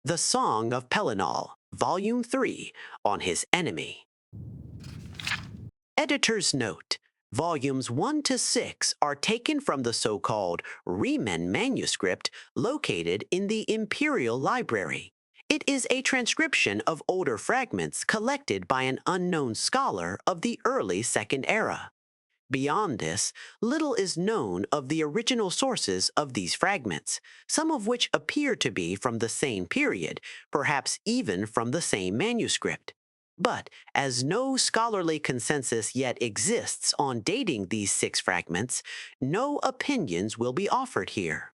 The Song of Pelinal, Volume 3, on his enemy. Editor's note: Volumes 1 to 6 are taken from the so-called Riemann manuscript located in the Imperial Library. It is a transcription of older fragments collected by an unknown scholar of the early Second Era. Beyond this, little is known of the original sources of these fragments, some of which appear to be from the same period, perhaps even from the same manuscript. But as no scholarly consensus yet exists on dating these 6 fragments, no opinions will be offered here.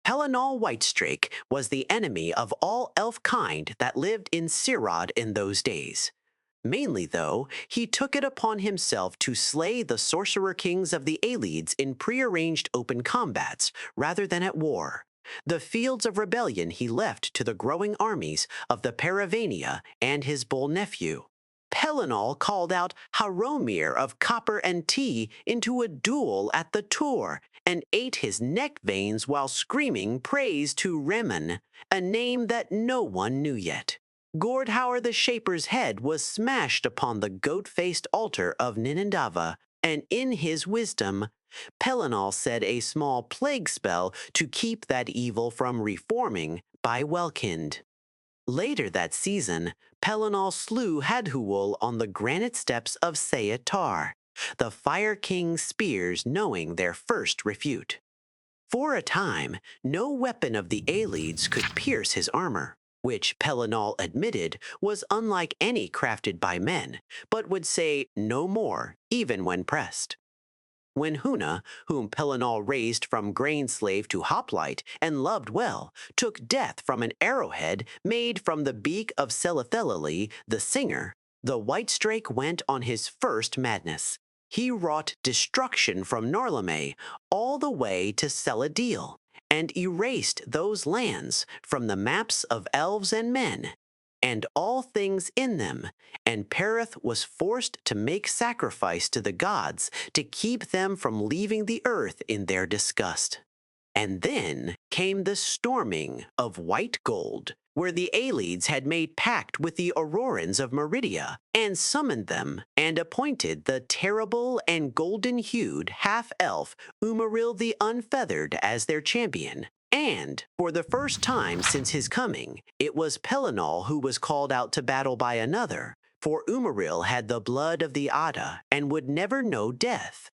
Pelinal Whitestrake was the enemy of all elf kind that lived in Sirad in those days. Mainly, though, he took it upon himself to slay the sorcerer kings of the Aelids in prearranged open combats, rather than at war. The fields of rebellion he left to the growing armies of the Paravania and his bull nephew. Pelinal called out Haromir of Copper and Tea into a duel at the Tour, and ate his neck veins while screaming praise to Remen, a name that no one knew yet. Gordhauer the Shaper's head was smashed upon the goat-faced altar of Ninindava, and in his wisdom, Pelinal said a small plague spell to keep that evil from reforming by Welkind. Later that season, Pelinal slew Hadhuul on the granite steps of Seatar, the Fire King's spears knowing their first refute. For a time, no weapon of the Aelids could pierce his armor, which Pelinal admitted was unlike any crafted by men, but would say no more even when pressed. When Huna, whom Pelinal raised from grain slave to hoplite and loved well, took death from an arrowhead made from the beak of Selethelali, the singer, the Whitestrake went on his first madness. He wrought destruction from Narlame all the way to Seladil, and erased those lands from the maps of elves and men, and all things in them, and Perith was forced to make sacrifice to the gods to keep them from leaving the earth in their disgust. And then came the storming of White Gold, where the Aelids had made pact with the Aurorans of Meridia, and summoned them, and appointed the terrible and golden-hued half-elf Umaril the Unfeathered as their champion. And, for the first time since his coming, it was Pelinal who was called out to battle by another, for Umaril had the blood of the Ada and would never know death.